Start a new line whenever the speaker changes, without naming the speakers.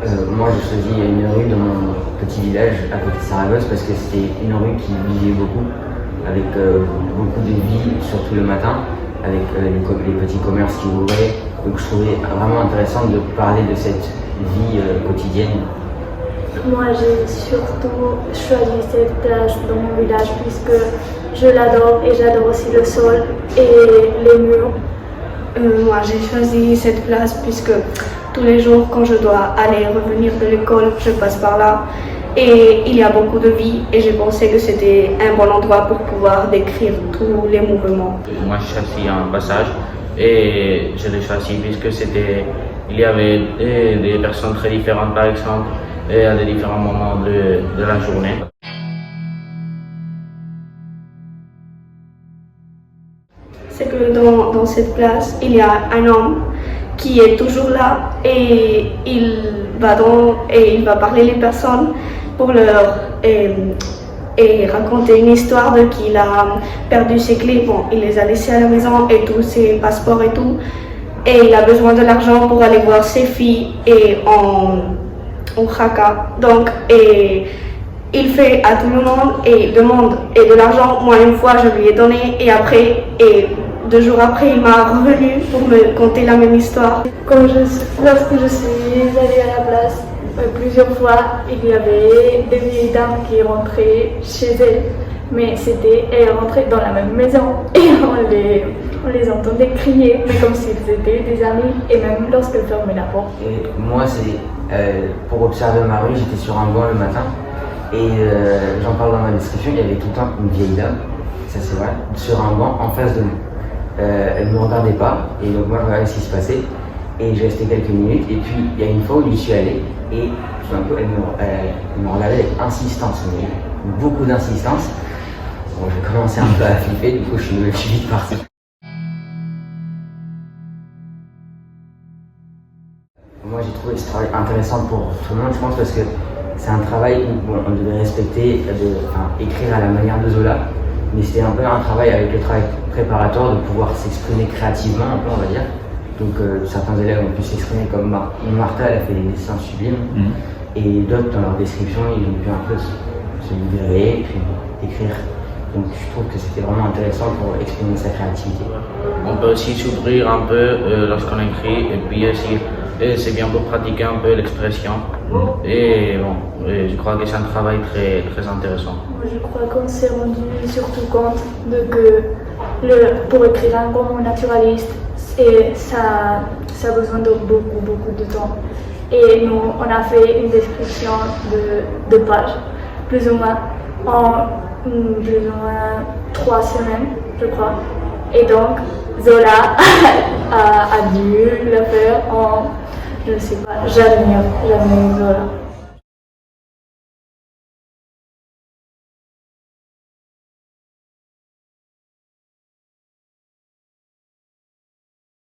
Moi, j'ai choisi une rue dans mon petit village à côté de Saragosse parce que c'était une rue qui vivait beaucoup, avec beaucoup de vie, surtout le matin, avec les petits commerces qui ouvraient. Donc je trouvais vraiment intéressant de parler de cette vie quotidienne.
Moi, j'ai surtout choisi cette place dans mon village puisque je l'adore et j'adore aussi le sol et les murs.
Moi, j'ai choisi cette place puisque tous les jours, quand je dois aller et revenir de l'école, je passe par là. Et il y a beaucoup de vie et j'ai pensé que c'était un bon endroit pour pouvoir décrire tous les mouvements.
Moi, j'ai choisi un passage et je l'ai choisi puisque il y avait des personnes très différentes, par exemple, et à des différents moments de la journée.
C'est que dans cette place, il y a un homme qui est toujours là et il va parler les personnes pour leur et raconter une histoire de qu'il a perdu ses clés. Bon, il les a laissées à la maison et tous ses passeports et tout. Et il a besoin de l'argent pour aller voir ses filles et en Khaka. Donc, il fait à tout le monde et demande de l'argent. Moi, une fois, je lui ai donné et 2 jours après, il m'a revenu pour me conter la même histoire.
Lorsque je suis allée à la place, plusieurs fois, il y avait des vieilles dames qui rentraient chez elles, mais elles rentraient dans la même maison et on les entendait crier, mais comme s'ils étaient des amis, et même lorsqu'elles fermaient la porte.
Et moi, pour observer ma rue, j'étais sur un banc le matin et j'en parle dans ma description, il y avait tout le temps une vieille dame, ça c'est vrai, sur un banc en face de nous. Elle ne me regardait pas et donc moi je regardais ce qui se passait et j'ai resté quelques minutes et puis il y a une fois où j'y suis allé et tout d'un coup elle me regardait avec insistance, mais beaucoup d'insistance. Bon, j'ai commencé un peu à flipper, du coup je suis vite parti. Moi j'ai trouvé ce travail intéressant pour tout le monde, je pense, parce que c'est un travail où on devait respecter, écrire à la manière de Zola. Mais c'était un peu un travail avec le travail préparatoire de pouvoir s'exprimer créativement, un peu, on va dire. Donc certains élèves ont pu s'exprimer comme Martha, elle a fait des dessins sublimes. Et d'autres, dans leur description, ils ont pu un peu se libérer, puis écrire. Donc je trouve que c'était vraiment intéressant pour exprimer sa créativité.
On peut aussi s'ouvrir un peu lorsqu'on écrit et puis aussi c'est bien pour pratiquer un peu l'expression. Et bon, je crois que c'est un travail très, très intéressant.
Moi, je crois qu'on s'est rendu surtout compte que pour écrire un roman naturaliste, ça a besoin de beaucoup de temps. Et nous, on a fait une description de pages, plus ou moins, en 3 semaines, je crois. Et donc, Zola a dû le faire en, je ne sais pas, jamais Zola.